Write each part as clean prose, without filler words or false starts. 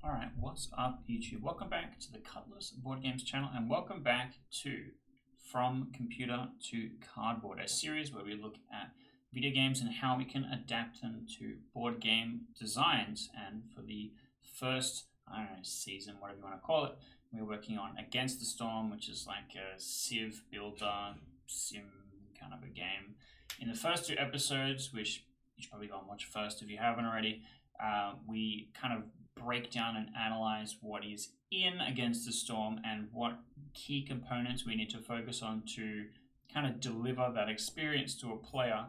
All right, what's up, YouTube? Welcome back to the Cutlass Board Games channel, and welcome back to From Computer to Cardboard, a series where we look at video games and how we can adapt them to board game designs. And for the first, season, whatever you want to call it, we're working on Against the Storm, which is like a Civ builder sim kind of a game. In the first two episodes, which you should probably go and watch first if you haven't already, we kind of break down and analyze what is in Against the Storm and what key components we need to focus on to kind of deliver that experience to a player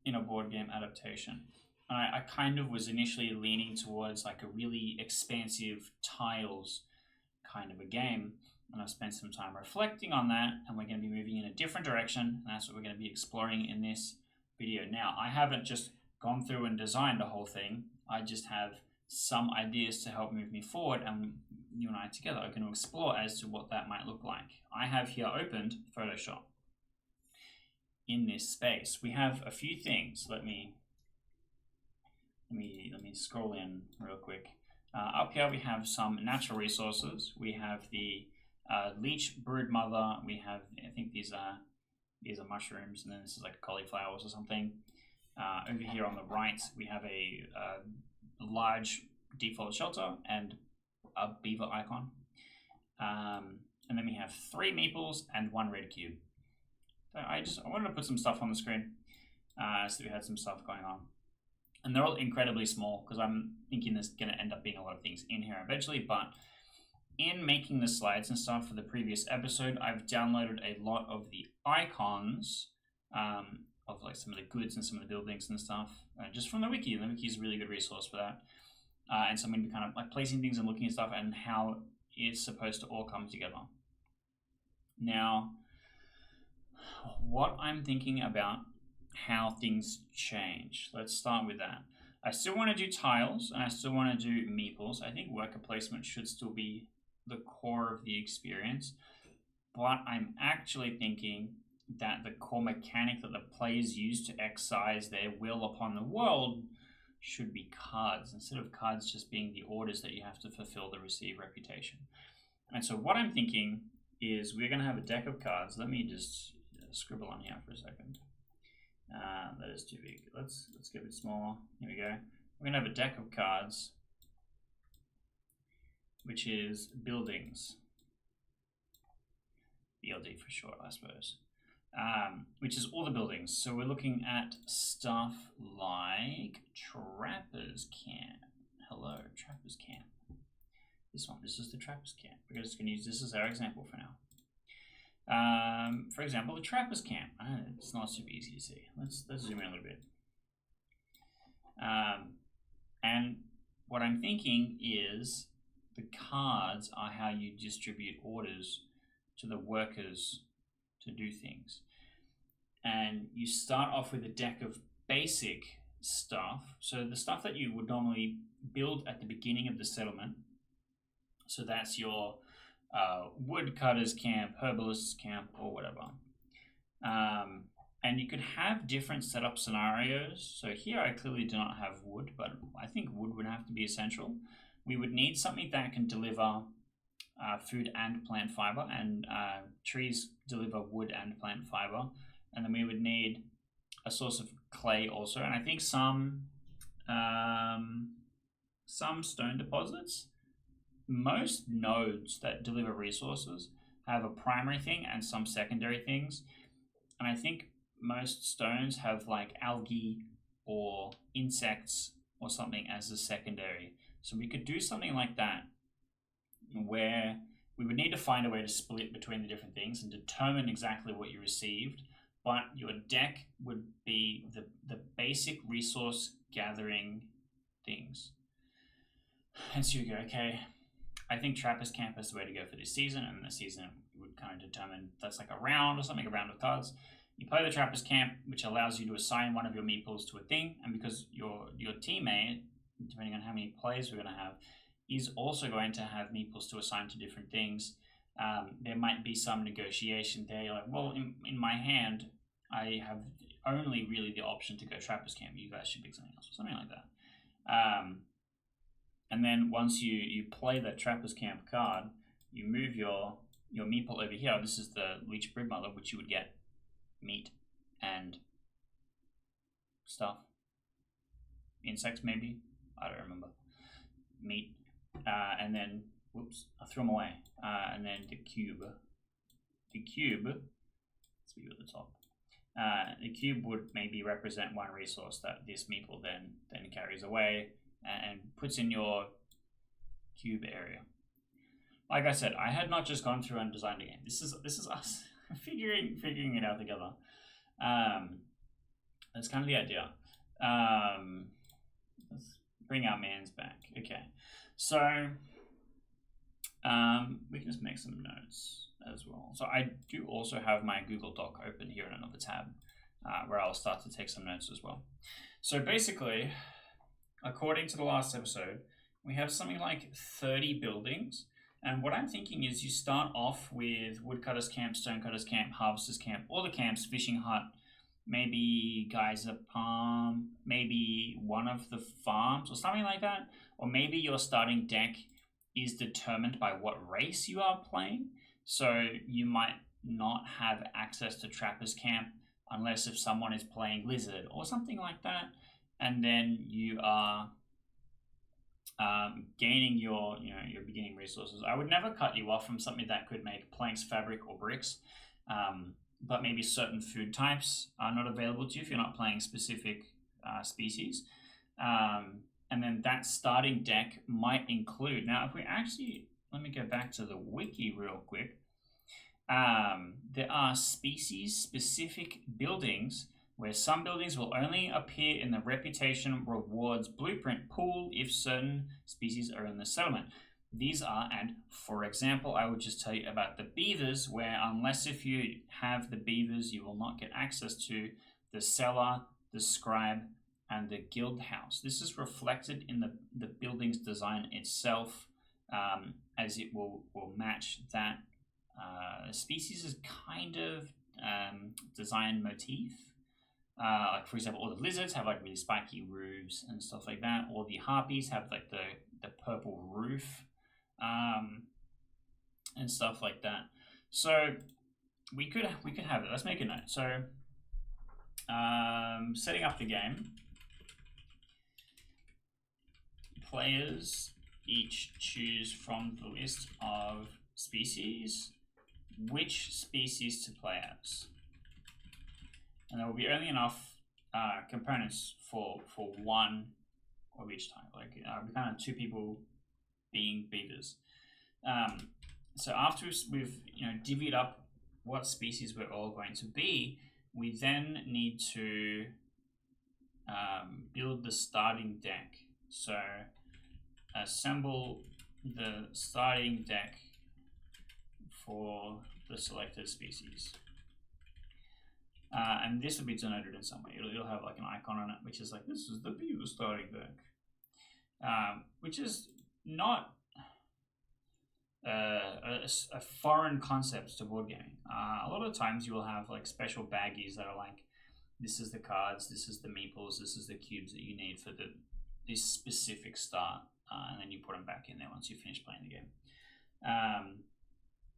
in a board game adaptation. And I kind of was initially leaning towards like a really expansive tiles kind of a game, and I've spent some time reflecting on that, and we're going to be moving in a different direction, and that's what we're going to be exploring in this video. Now, I haven't just gone through and designed the whole thing. I just have some ideas to help move me forward, and you and I together are going to explore as to what that might look like. I have here opened Photoshop. In this space, we have a few things. Let me scroll in real quick. Up here we have some natural resources. We have the leech brood mother. We have, I think these are mushrooms, and then this is like cauliflowers or something. Over here on the right, we have a large default shelter and a beaver icon. And then we have 3 meeples and 1 red cube. So I wanted to put some stuff on the screen so we had some stuff going on. And they're all incredibly small because I'm thinking there's going to end up being a lot of things in here eventually. But in making the slides and stuff for the previous episode, I've downloaded a lot of the icons of like some of the goods and some of the buildings and stuff just from the wiki. And the wiki is a really good resource for that. And so I'm going to be kind of like placing things and looking at stuff and how it's supposed to all come together. Now, what I'm thinking about how things change. Let's start with that. I still want to do tiles and I still want to do meeples. I think worker placement should still be the core of the experience, but I'm actually thinking that the core mechanic that the players use to exercise their will upon the world should be cards, instead of cards just being the orders that you have to fulfill to receive reputation. And so what I'm thinking is we're going to have a deck of cards. Let me just scribble on here for a second. That is too big. Let's get it smaller. Here we go. We're going to have a deck of cards, which is buildings. BLD for short, I suppose. Which is all the buildings. So we're looking at stuff like Trappers Camp. Hello, Trappers Camp. This is the Trappers Camp. We're just going to use this as our example for now. For example, the Trappers Camp. It's not super easy to see. Let's zoom in a little bit. And what I'm thinking is the cards are how you distribute orders to the workers to do things. And you start off with a deck of basic stuff. So the stuff that you would normally build at the beginning of the settlement. So that's your woodcutters camp, herbalists camp, or whatever. And you could have different setup scenarios. So here I clearly do not have wood, but I think wood would have to be essential. We would need something that can deliver food and plant fiber, and trees deliver wood and plant fiber. And then we would need a source of clay also, and I think some stone deposits. Most nodes that deliver resources have a primary thing and some secondary things. And I think most stones have like algae or insects or something as a secondary. So we could do something like that where we would need to find a way to split between the different things and determine exactly what you received. But your deck would be the basic resource gathering things. And so you go, okay, I think Trappers Camp is the way to go for this season, and the season would kind of determine that's like a round or something, a round of cards. You play the Trappers Camp, which allows you to assign one of your meeples to a thing, and because your teammate, depending on how many players we're going to have, is also going to have meeples to assign to different things, there might be some negotiation there. You're like, well, in my hand, I have only really the option to go Trappers Camp. You guys should pick something else or something like that. And then once you play that Trapper's Camp card, you move your meeple over here. This is the Leech Broodmother, which you would get meat and stuff. Insects, maybe? I don't remember. Meat. And then, whoops, I threw them away. And then the cube. The cube, let's be at the top. The cube would maybe represent one resource that this meeple then carries away and puts in your cube area. Like I said, I had not just gone through and designed a game. This is us figuring it out together. That's kind of the idea. Let's bring our mans back. Okay, so we can just make some notes as well. So I do also have my Google Doc open here in another tab where I'll start to take some notes as well. So basically, according to the last episode, we have something like 30 buildings. And what I'm thinking is you start off with Woodcutter's Camp, Stonecutter's Camp, Harvester's Camp, all the camps, Fishing Hut, maybe Geyser Palm, maybe one of the farms or something like that. Or maybe your starting deck is determined by what race you are playing. So you might not have access to Trapper's Camp unless if someone is playing Lizard or something like that. And then you are gaining your beginning resources. I would never cut you off from something that could make planks, fabric, or bricks, but maybe certain food types are not available to you if you're not playing specific species. And then that starting deck might include, now if we actually, let me go back to the wiki real quick. There are species specific buildings where some buildings will only appear in the reputation rewards blueprint pool if certain species are in the settlement. These are, and for example, I would just tell you about the beavers, where unless if you have the beavers, you will not get access to the cellar, the scribe, and the guild house. This is reflected in the building's design itself, as it will match that species' kind of design motif. Like for example, all the lizards have like really spiky roofs and stuff like that, or the harpies have like the purple roof and stuff like that. So we could have it. Let's make a note. So setting up the game, players each choose from the list of species which species to play as. And there will be only enough components for one of each type. Like we kind of two people being beavers. So after we've divvied up what species we're all going to be, we then need to build the starting deck. So assemble the starting deck for the selected species. And this will be denoted in some way. It'll have like an icon on it, which is like, this is the beaver starting deck. Which is not a foreign concept to board gaming. A lot of times you will have like special baggies that are like, this is the cards, this is the meeples, this is the cubes that you need for this specific start, and then you put them back in there once you finish playing the game.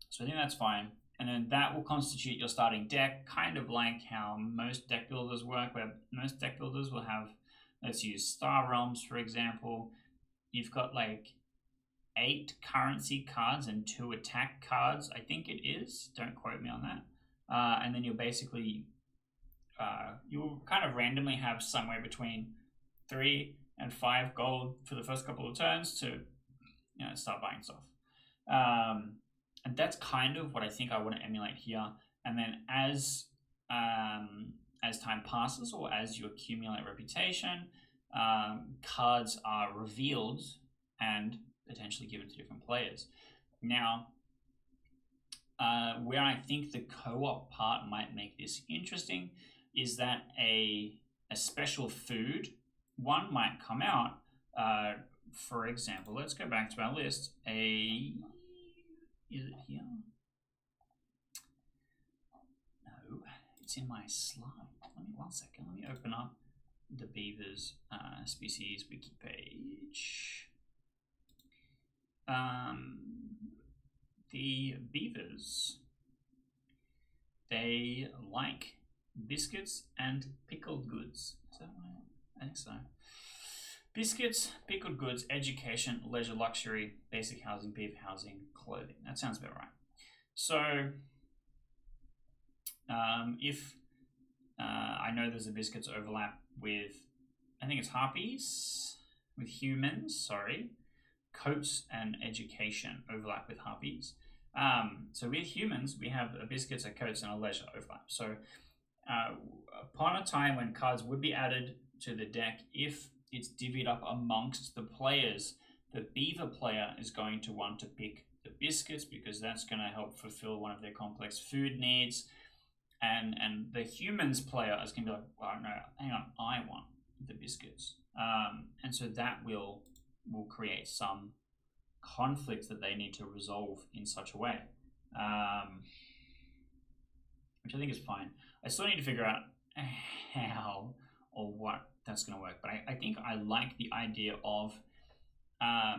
So I think that's fine. And then that will constitute your starting deck, kind of like how most deck builders work, where most deck builders will have, let's use Star Realms, for example. You've got like 8 currency cards and 2 attack cards, I think it is. Don't quote me on that. And then you'll basically, you'll kind of randomly have somewhere between 3 and 5 gold for the first couple of turns to start buying stuff. And that's kind of what I think I want to emulate here. And then as time passes, or as you accumulate reputation, cards are revealed and potentially given to different players. Now, where I think the co-op part might make this interesting is that a special food one might come out. For example, let's go back to our list. Is it here? No, it's in my slide. One second. Let me open up the beavers species wiki page. the beavers, they like biscuits and pickled goods. Is that right? I think so. Biscuits, pickled goods, education, leisure, luxury, basic housing, beaver housing, clothing. That sounds about right. So, if I know there's a biscuits overlap with, I think it's harpies, with humans, sorry. Coats and education overlap with harpies. So with humans, we have a biscuits, a coats, and a leisure overlap. So upon a time when cards would be added to the deck, if it's divvied up amongst the players, the beaver player is going to want to pick the biscuits because that's going to help fulfill one of their complex food needs. And the humans player is going to be like, well, no, hang on, I want the biscuits. And so that will create some conflict that they need to resolve in such a way, which I think is fine. I still need to figure out how or what that's going to work, but I think I like the idea of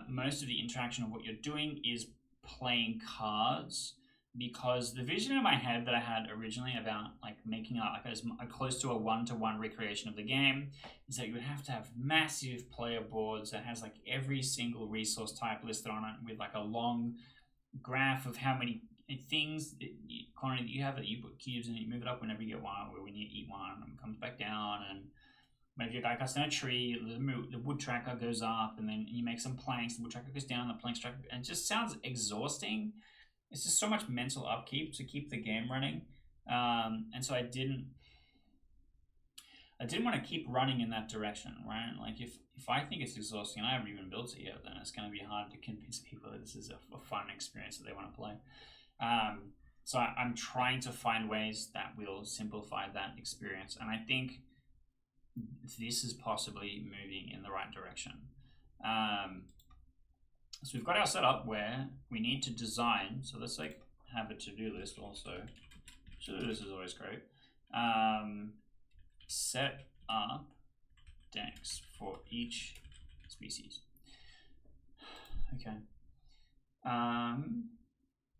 most of the interaction of what you're doing is playing cards, because the vision in my head that I had originally about like making as close to a one-to-one recreation of the game is that you would have to have massive player boards that has like every single resource type listed on it with like a long graph of how many things, quantity that you have, that you put cubes in, you move it up whenever you get one, or when you eat one, and it comes back down. And maybe your guy cuts down a tree, the wood tracker goes up, and then you make some planks, the wood tracker goes down, the planks tracker, and it just sounds exhausting. It's just so much mental upkeep to keep the game running, and so I didn't want to keep running in that direction, right? Like if I think it's exhausting and I haven't even built it yet, then it's going to be hard to convince people that this is a fun experience that they want to play. So I'm trying to find ways that will simplify that experience, and I think this is possibly moving in the right direction. So we've got our setup where we need to design. So let's like have a to-do list also. To-do list is always great. Set up decks for each species. Okay.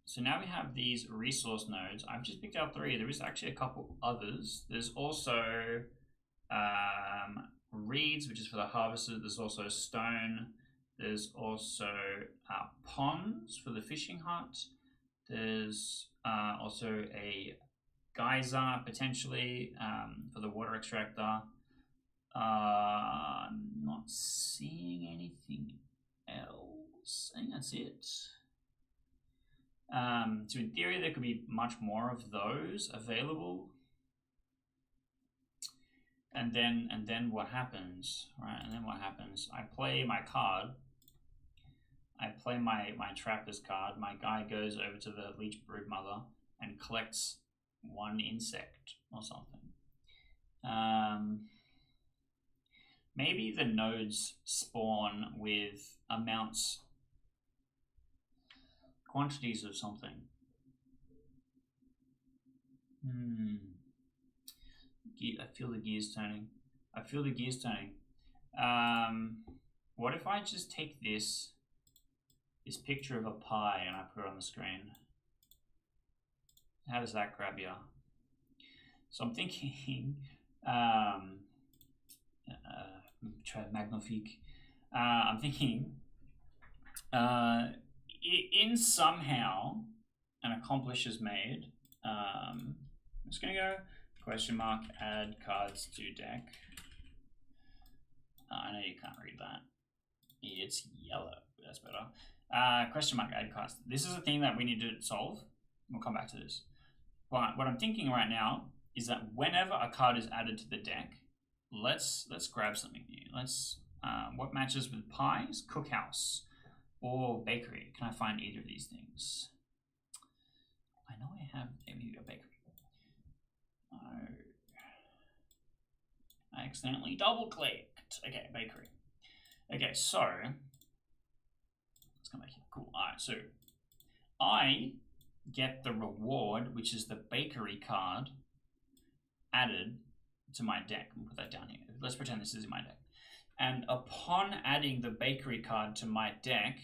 So now we have these resource nodes. I've just picked out 3. There is actually a couple others. There's also reeds, which is for the harvesters. There's also stone. There's also ponds for the fishing hut. There's also a geyser, potentially, for the water extractor. I'm not seeing anything else. I think that's it. So in theory, there could be much more of those available. And then what happens, right? And then what happens? I play my card. I play my trapper's card. My guy goes over to the leech brood mother and collects 1 insect or something. Maybe the nodes spawn with quantities of something. I feel the gears turning. What if I just take this picture of a pie and I put it on the screen? How does that grab you? So I'm thinking, magnifique. I'm thinking, in somehow an accomplish is made. I'm just gonna go !, add cards to deck. I know you can't read that. It's yellow. That's better. !, add cards. This is a thing that we need to solve. We'll come back to this. But what I'm thinking right now is that whenever a card is added to the deck, let's grab something new. What matches with pies? Cookhouse or bakery. Can I find either of these things? I know I have maybe a bakery. I accidentally double-clicked. Okay, bakery. Okay, so let's come back here. Cool. All right, so I get the reward, which is the bakery card, added to my deck. I'll put that down here. Let's pretend this is in my deck. And upon adding the bakery card to my deck,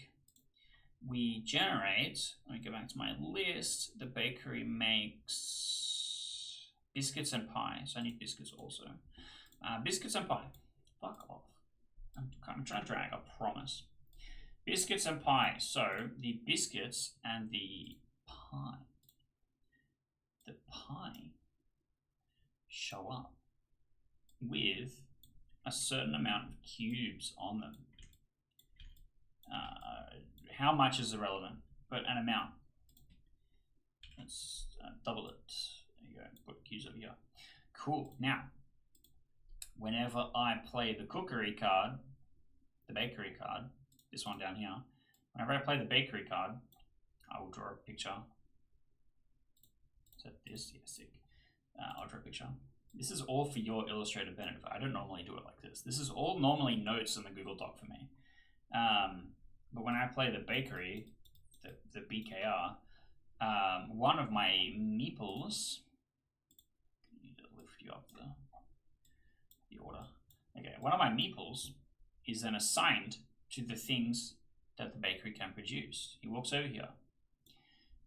we generate, let me go back to my list, the bakery makes biscuits and pie, so I need biscuits also. Biscuits and pie, fuck off. I'm trying to drag, I promise. Biscuits and pie, so the biscuits and the pie show up with a certain amount of cubes on them. How much is irrelevant, but an amount. Let's double it. There you go, put cubes over here. Cool, now, whenever I play the cookery card, the bakery card, this one down here, whenever I play the bakery card, I will draw a picture. Is that this? Yeah, sick. I'll draw a picture. This is all for your illustrated benefit. I don't normally do it like this. This is all normally notes in the Google Doc for me. But when I play the bakery, the BKR, one of my meeples, I need to lift you up the order. Okay, one of my meeples is then assigned to the things that the bakery can produce. He walks over here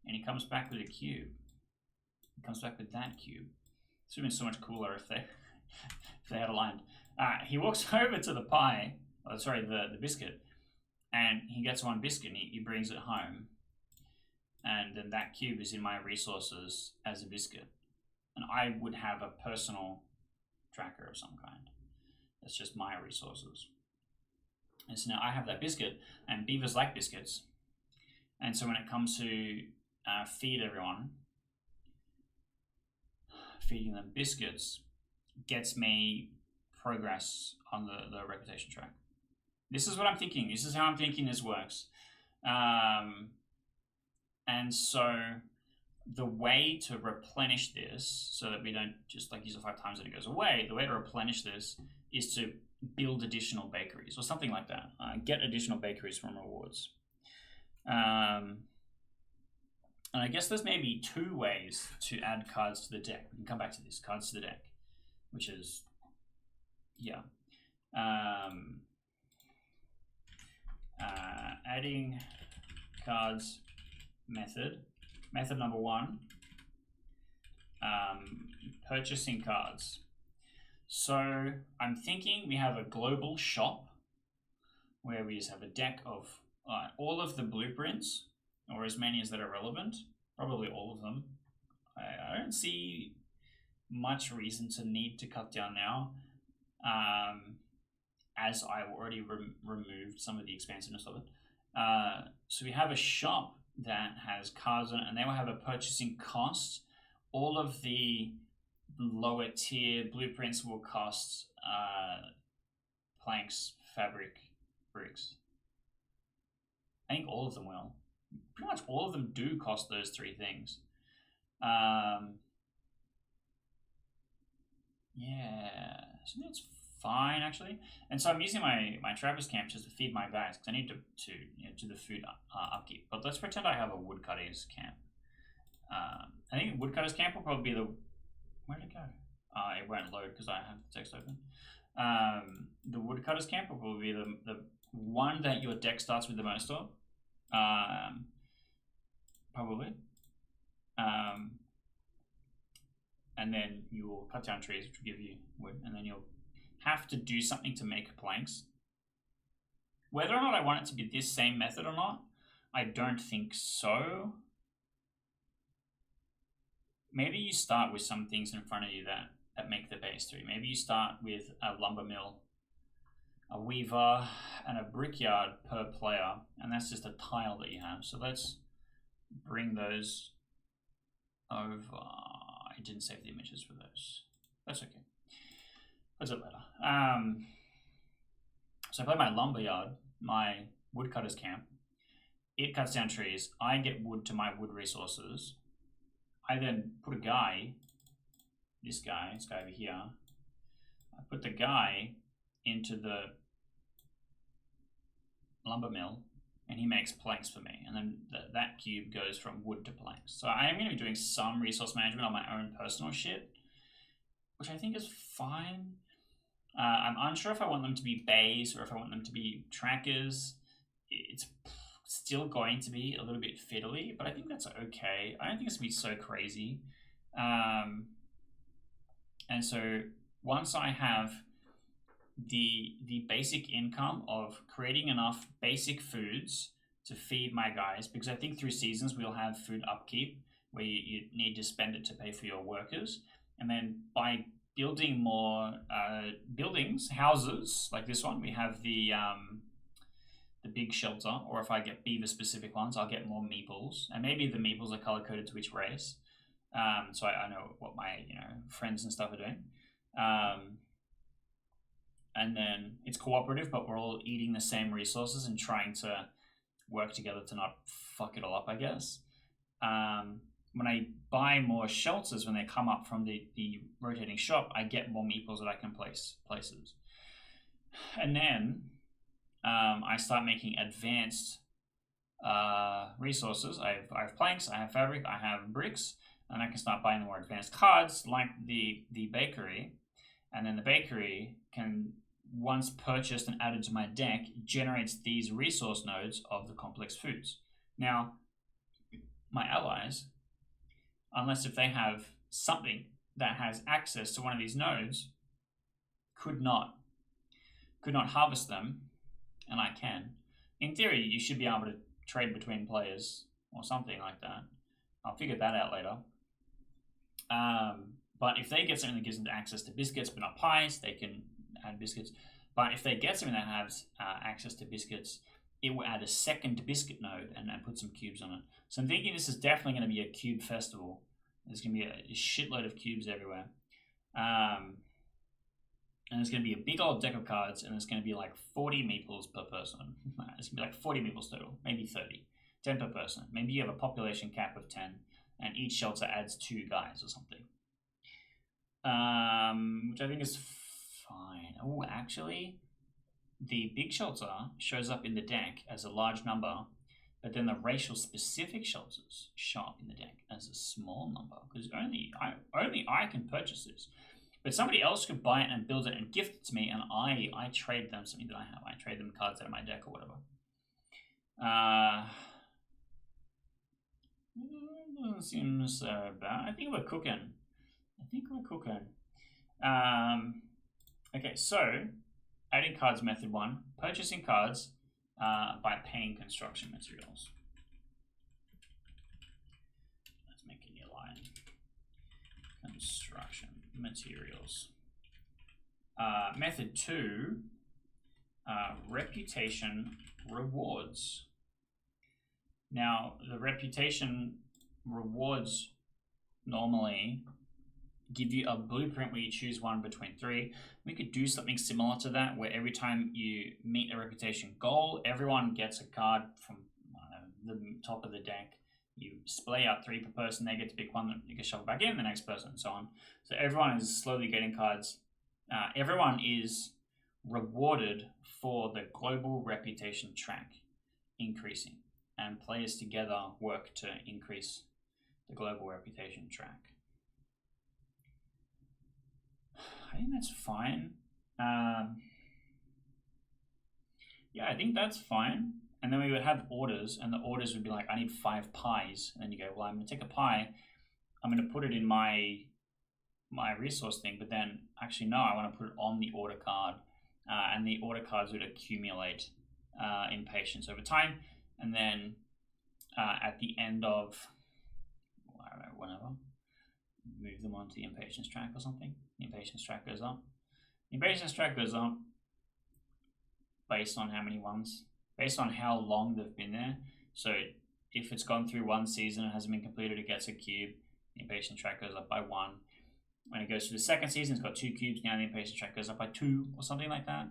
and he comes back with a cube. He comes back with that cube. This would have been so much cooler if they had aligned. He walks over to the pie, the biscuit, and he gets one biscuit and he brings it home. And then that cube is in my resources as a biscuit. And I would have a personal tracker of some kind. That's just my resources. And so now I have that biscuit, and beavers like biscuits. And so when it comes to feed everyone, feeding them biscuits gets me progress on the reputation track. This is what I'm thinking. This is how I'm thinking this works. And so the way to replenish this, so that we don't just like use it 5 times and it goes away, the way to replenish this is to build additional bakeries or something like that. Get additional bakeries from rewards. And I guess there's maybe 2 ways to add cards to the deck. We can come back to this, cards to the deck, which is, yeah. Adding cards method. Method number 1, purchasing cards. So I'm thinking we have a global shop where we just have a deck of all of the blueprints, or as many as that are relevant, probably all of them. I don't see much reason to need to cut down now, as I've already removed some of the expansiveness of it. So we have a shop that has cards on it, and they will have a purchasing cost. All of the lower tier blueprints will cost planks, fabric, bricks. I think all of them will. Pretty much all of them do cost those 3 things. Yeah, so that's fine actually. And so I'm using my Trappers camp just to feed my guys because I need to do the food upkeep. But let's pretend I have a woodcutters camp. I think woodcutters camp will probably be the, where'd it go? It won't load because I have the text open. The woodcutters camp will probably be the one that your deck starts with the most of. Probably. And then you will cut down trees, which will give you wood, and then you'll have to do something to make planks. Whether or not I want it to be this same method or not, I don't think so. Maybe you start with some things in front of you that make the base 3. Maybe you start with a lumber mill, a weaver, and a brickyard per player, and that's just a tile that you have. So let's bring those over. I didn't save the images for those. That's okay. That's it later. So I play my lumberyard, my woodcutters camp. It cuts down trees. I get wood to my wood resources. I then put a guy, this guy over here. I put the guy into the lumber mill, and he makes planks for me. And then that cube goes from wood to planks. So I am going to be doing some resource management on my own personal shit, which I think is fine. I'm unsure if I want them to be bays or if I want them to be trackers. It's still going to be a little bit fiddly, but I think that's okay. I don't think it's going to be so crazy. And so once I have the basic income of creating enough basic foods to feed my guys, because I think through seasons we'll have food upkeep where you need to spend it to pay for your workers. And then by building more buildings, houses, like this one, we have the big shelter, or if I get beaver specific ones, I'll get more meeples. And maybe the meeples are color coded to which race. So I know what my friends and stuff are doing. And then it's cooperative, but we're all eating the same resources and trying to work together to not fuck it all up, I guess. When I buy more shelters, when they come up from the rotating shop, I get more meeples that I can place places. And then I start making advanced resources. I have planks, I have fabric, I have bricks, and I can start buying more advanced cards like the bakery. And then the bakery can, once purchased and added to my deck, generates these resource nodes of the complex foods. Now, my allies, unless if they have something that has access to one of these nodes, could not harvest them, and I can. In theory, you should be able to trade between players or something like that. I'll figure that out later. But if they get something that gives them access to biscuits but not pies, they can add biscuits. But if they get something that has access to biscuits, it will add a second biscuit node and put some cubes on it. So I'm thinking this is definitely going to be a cube festival. There's going to be a shitload of cubes everywhere. And there's going to be a big old deck of cards, and there's going to be like 40 meeples per person. It's going to be like 40 meeples total, maybe 30. 10 per person. Maybe you have a population cap of 10, and each shelter adds 2 guys or something. Which I think is fine. Oh, actually, the big shelter shows up in the deck as a large number, but then the racial specific shelters show up in the deck as a small number, because only I can purchase this. But somebody else could buy it and build it and gift it to me, and I trade them something that I have. I trade them cards out of my deck or whatever. Doesn't seem so bad. I think we're cooking. Okay, so adding cards method 1, purchasing cards by paying construction materials. Let's make a new line. Construction materials. Method 2, reputation rewards. Now, the reputation rewards normally give you a blueprint where you choose one between 3. We could do something similar to that, where every time you meet a reputation goal, everyone gets a card from the top of the deck. You splay out 3 per person, they get to pick one that you can shuffle back in, the next person, and so on. So everyone is slowly getting cards. Everyone is rewarded for the global reputation track increasing, and players together work to increase the global reputation track. I think that's fine. Yeah, I think that's fine. And then we would have orders, and the orders would be like, I need 5 pies. And then you go, well, I'm going to take a pie, I'm going to put it in my resource thing, but then actually no, I want to put it on the order card, and the order cards would accumulate in patience over time, and then at the end of, I don't know, whenever, move them onto the impatience track or something. The impatience track goes up. The impatience track goes up based on how many ones, based on how long they've been there. So if it's gone through 1 season and hasn't been completed, it gets a cube. The impatience track goes up by 1. When it goes through the 2nd season, it's got 2 cubes. Now the impatience track goes up by 2 or something like that.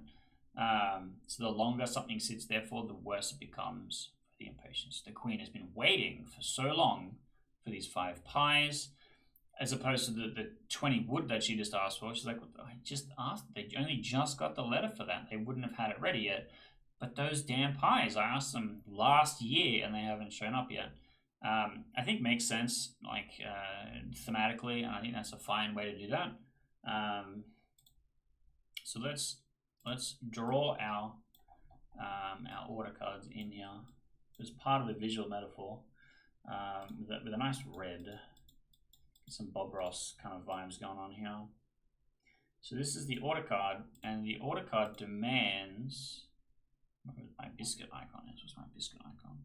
So the longer something sits there for, the worse it becomes for the impatience. The queen has been waiting for so long for these 5 pies, as opposed to the 20 wood that she just asked for. She's like, I just asked. They only just got the letter for that. They wouldn't have had it ready yet. But those damn pies, I asked them last year and they haven't shown up yet. I think makes sense, like thematically, and I think that's a fine way to do that. So let's draw our order cards in here. So it's part of the visual metaphor with a nice red. Some Bob Ross kind of vibes going on here. So this is the order card, and the order card demands. Where my biscuit icon is? What's my biscuit icon?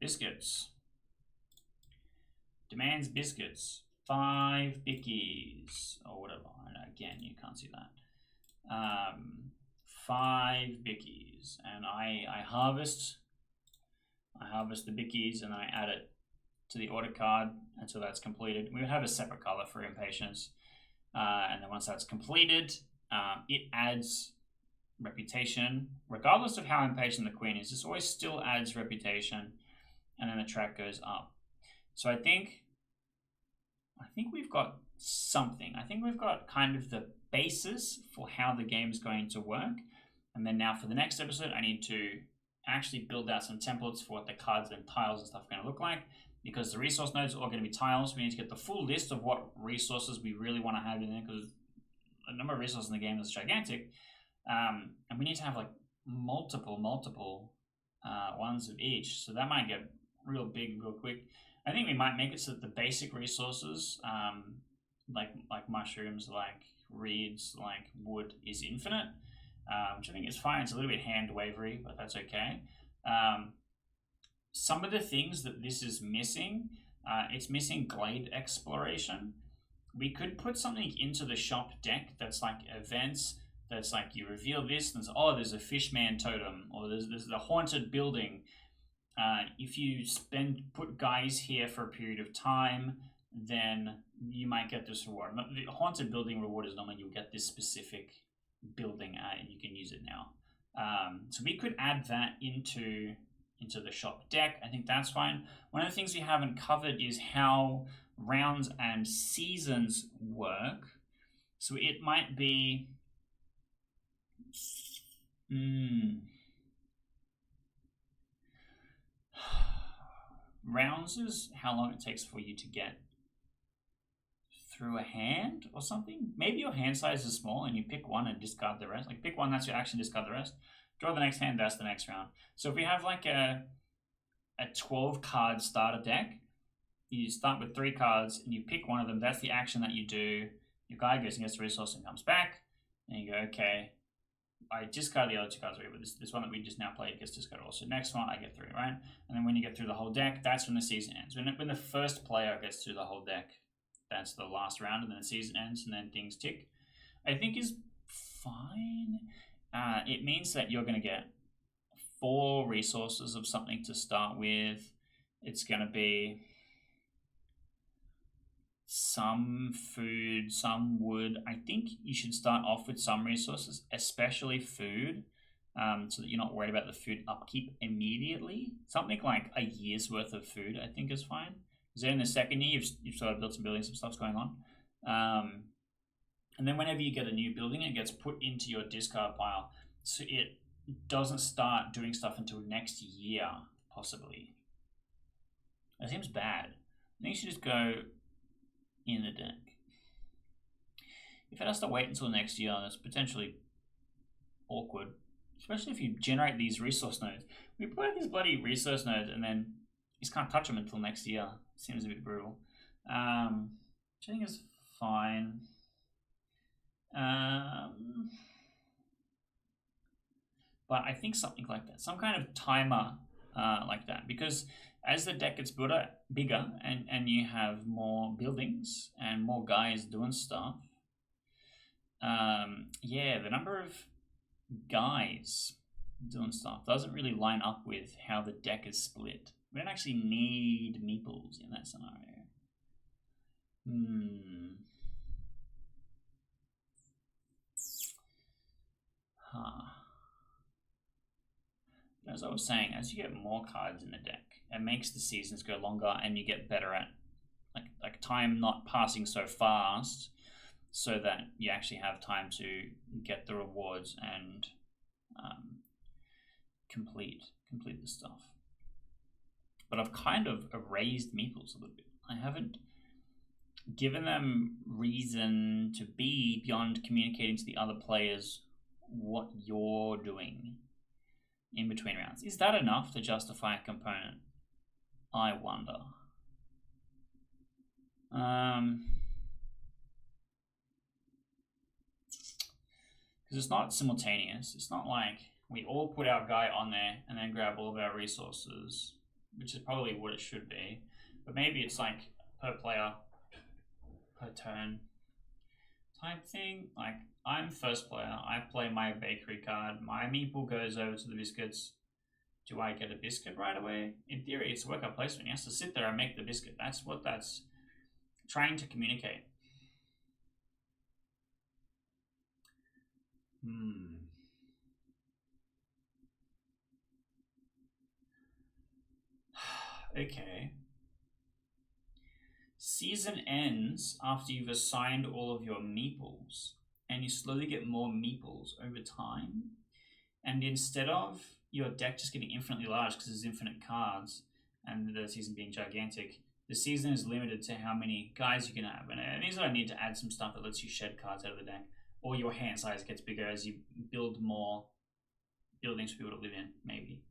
Biscuits. Demands biscuits. 5 bickies or whatever. Again, you can't see that. 5 bickies, and I harvest the bickies, and I add it to the order card until that's completed. We would have a separate color for impatience, and then once that's completed, it adds reputation, regardless of how impatient the queen is. This always still adds reputation, and then the track goes up. So I think we've got something. I think we've got kind of the basis for how the game is going to work. And then now for the next episode, I need to actually build out some templates for what the cards and tiles and stuff are going to look like, because the resource nodes are all going to be tiles. We need to get the full list of what resources we really want to have in there, because the number of resources in the game is gigantic. And we need to have like multiple ones of each. So that might get real big real quick. I think we might make it so that the basic resources, like mushrooms, like reeds, like wood, is infinite, which I think is fine. It's a little bit hand wavery, but that's okay. Some of the things that this is missing, it's missing glade exploration. We could put something into the shop deck that's like events, that's like you reveal this, and there's a fishman totem, or there's the haunted building. If you put guys here for a period of time, then you might get this reward. The haunted building reward is normally you'll get this specific building, and you can use it now. So we could add that into the shop deck. I think that's fine. One of the things we haven't covered is how rounds and seasons work. So it might be rounds is how long it takes for you to get through a hand or something. Maybe your hand size is small and you pick one and discard the rest. Like pick one, that's your action, discard the rest. Draw the next hand, that's the next round. So if we have like a 12 card starter deck, you start with 3 cards and you pick one of them, that's the action that you do. Your guy goes and gets the resource and comes back, and you go, okay, I discard the other 2 cards already, but this one that we just now played gets discarded also. Next one, I get 3, right? And then when you get through the whole deck, that's when the season ends. When the first player gets through the whole deck, that's the last round, and then the season ends, and then things tick. I think is fine. It means that you're going to get 4 resources of something to start with. It's going to be some food, some wood. I think you should start off with some resources, especially food, so that you're not worried about the food upkeep immediately. Something like a year's worth of food, I think, is fine. Because then in the second year, you've sort of built some buildings, some stuff's going on. And then whenever you get a new building, it gets put into your discard pile. So it doesn't start doing stuff until next year, possibly. That seems bad. I think you should just go in the deck. If it has to wait until next year, that's potentially awkward. Especially if you generate these resource nodes. We put out these bloody resource nodes and then you just can't touch them until next year. Seems a bit brutal. Which I think is fine. But I think something like that, some kind of timer like that, because as the deck gets bigger and you have more buildings and more guys doing stuff, yeah, the number of guys doing stuff doesn't really line up with how the deck is split. We don't actually need meeples in that scenario. As I was saying, as you get more cards in the deck, it makes the seasons go longer, and you get better at like time not passing so fast, so that you actually have time to get the rewards and complete the stuff. But I've kind of erased meeples a little bit. I haven't given them reason to be beyond communicating to the other players what you're doing. in between rounds. Is that enough to justify a component? I wonder. Because it's not simultaneous. It's not like we all put our guy on there and then grab all of our resources, which is probably what it should be. But maybe it's like per player, per turn type thing. Like, I'm first player. I play my bakery card. My meeple goes over to the biscuits. Do I get a biscuit right away? In theory, it's worker placement. He has to sit there and make the biscuit. That's what that's trying to communicate. Okay. Season ends after you've assigned all of your meeples, and you slowly get more meeples over time. And instead of your deck just getting infinitely large because there's infinite cards, and the season being gigantic, the season is limited to how many guys you can have. And it means that I need to add some stuff that lets you shed cards out of the deck, or your hand size gets bigger as you build more buildings for people to live in, maybe.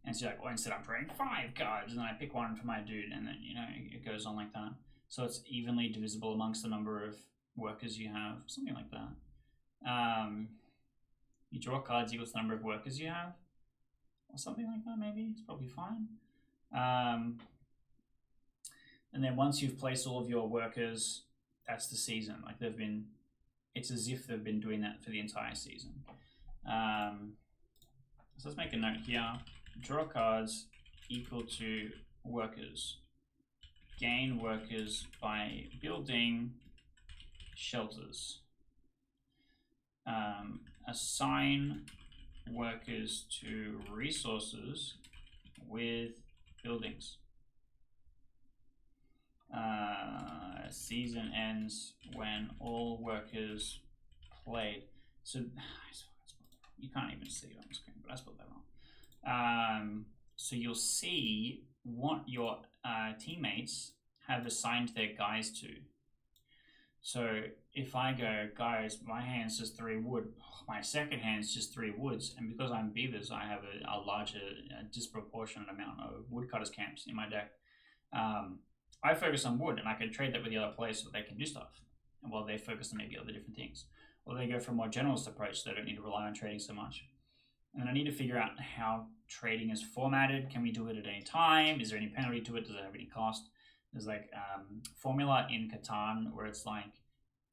And so like, instead I'm drawing 5 cards, and then I pick one for my dude, and then, it goes on like that. So it's evenly divisible amongst the number of workers you have, something like that. You draw cards equals the number of workers you have, or something like that, maybe. It's probably fine. And then once you've placed all of your workers, that's the season. Like, it's as if they've been doing that for the entire season. So let's make a note here. Draw cards equal to workers. Gain workers by building shelters. Assign workers to resources with buildings. Season ends when all workers played. So you can't even see it on the screen, but I spelled that wrong. So you'll see what your teammates have assigned their guys to. So if I go, guys, my hand's just 3 wood, my second hand's just 3 woods, and because I'm beavers, I have a larger, disproportionate amount of woodcutters camps in my deck. I focus on wood, and I can trade that with the other players so that they can do stuff, and while they focus on maybe other different things. Or they go for a more generalist approach, so they don't need to rely on trading so much. And then I need to figure out how trading is formatted. Can we do it at any time? Is there any penalty to it? Does it have any cost? There's like formula in Catan where it's like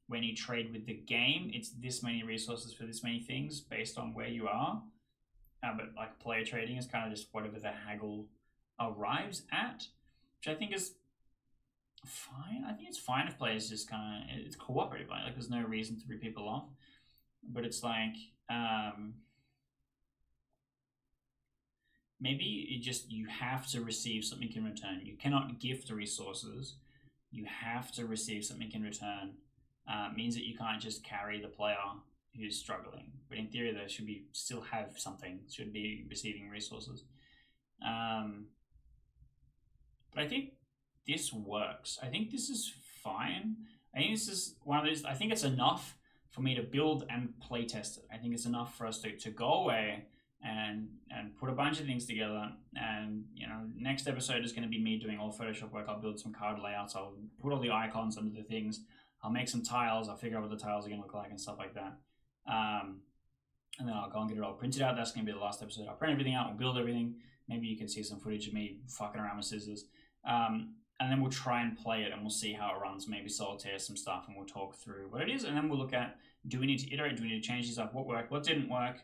when you trade with the game, it's this many resources for this many things based on where you are. But like player trading is kind of just whatever the haggle arrives at, which I think is fine. I think it's fine if players just kind of, it's cooperative. Like there's no reason to rip people off. But it's like, maybe you have to receive something in return. You cannot gift resources. You have to receive something in return. Means that you can't just carry the player who's struggling. But in theory, they should still have something. Should be receiving resources. But I think this works. I think this is fine. I think this is one of those. I think it's enough for me to build and play test it. I think it's enough for us to go away and put a bunch of things together. And next episode is going to be me doing all Photoshop work. I'll build some card layouts. I'll put all the icons under the things. I'll make some tiles. I'll figure out what the tiles are going to look like and stuff like that. And then I'll go and get it all printed out. That's going to be the last episode. I'll print everything out. We'll build everything. Maybe you can see some footage of me fucking around with scissors. And then we'll try and play it and we'll see how it runs. Maybe solitaire some stuff and we'll talk through what it is. And then we'll look at, do we need to iterate? Do we need to change these up? What worked? What didn't work?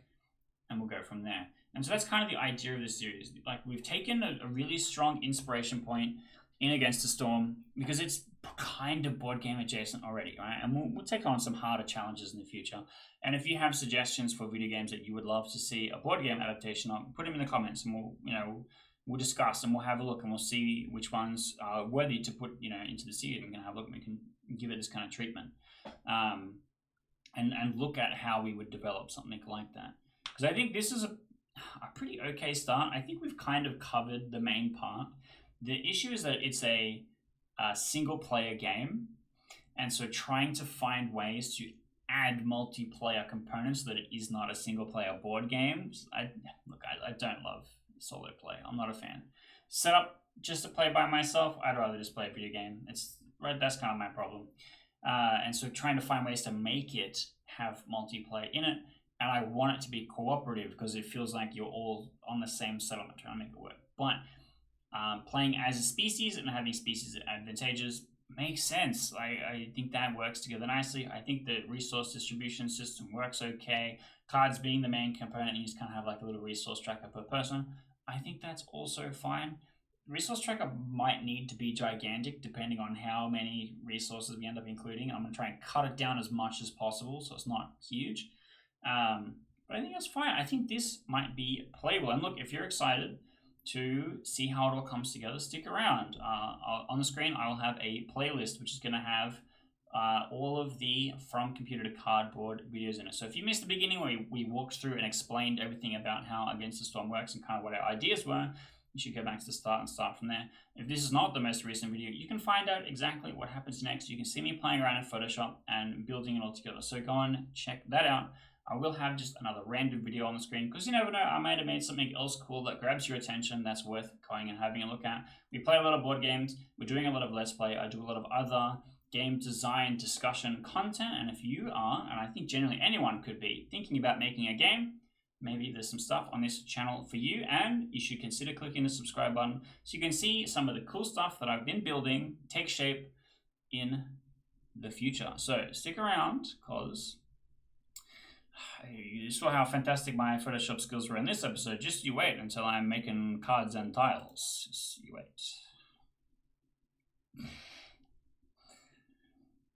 And we'll go from there. And so that's kind of the idea of this series. Like, we've taken a really strong inspiration point in Against the Storm because it's kind of board game adjacent already, right? And we'll take on some harder challenges in the future. And if you have suggestions for video games that you would love to see a board game adaptation on, put them in the comments and we'll discuss and we'll have a look and we'll see which ones are worthy to put into the series. We can have a look and we can give it this kind of treatment, and look at how we would develop something like that. Because I think this is a pretty okay start. I think we've kind of covered the main part. The issue is that it's a single player game, and so trying to find ways to add multiplayer components so that it is not a single player board game. I don't love solo play. I'm not a fan. Set up just to play by myself, I'd rather just play a video game. That's kind of my problem. And so trying to find ways to make it have multiplayer in it, and I want it to be cooperative because it feels like you're all on the same settlement trying to make it work. But playing as a species and having species advantages makes sense. I think that works together nicely. I think the resource distribution system works okay. Cards being the main component, you just kind of have like a little resource tracker per person. I think that's also fine. Resource tracker might need to be gigantic depending on how many resources we end up including. I'm going to try and cut it down as much as possible so it's not huge. But I think that's fine. I think this might be playable. And look, if you're excited to see how it all comes together, stick around. On the screen, I will have a playlist which is going to have all of the From Computer to Cardboard videos in it. So if you missed the beginning where we walked through and explained everything about how Against the Storm works and kind of what our ideas were, you should go back to the start and start from there. If this is not the most recent video, you can find out exactly what happens next. You can see me playing around in Photoshop and building it all together. So go and check that out. I will have just another random video on the screen because you never know, I might have made something else cool that grabs your attention that's worth going and having a look at. We play a lot of board games. We're doing a lot of Let's Play. I do a lot of other game design discussion content. And if you are, and I think generally anyone could be, thinking about making a game, maybe there's some stuff on this channel for you, and you should consider clicking the subscribe button so you can see some of the cool stuff that I've been building take shape in the future. So stick around because you saw how fantastic my Photoshop skills were in this episode. Just you wait until I'm making cards and tiles. Just you wait.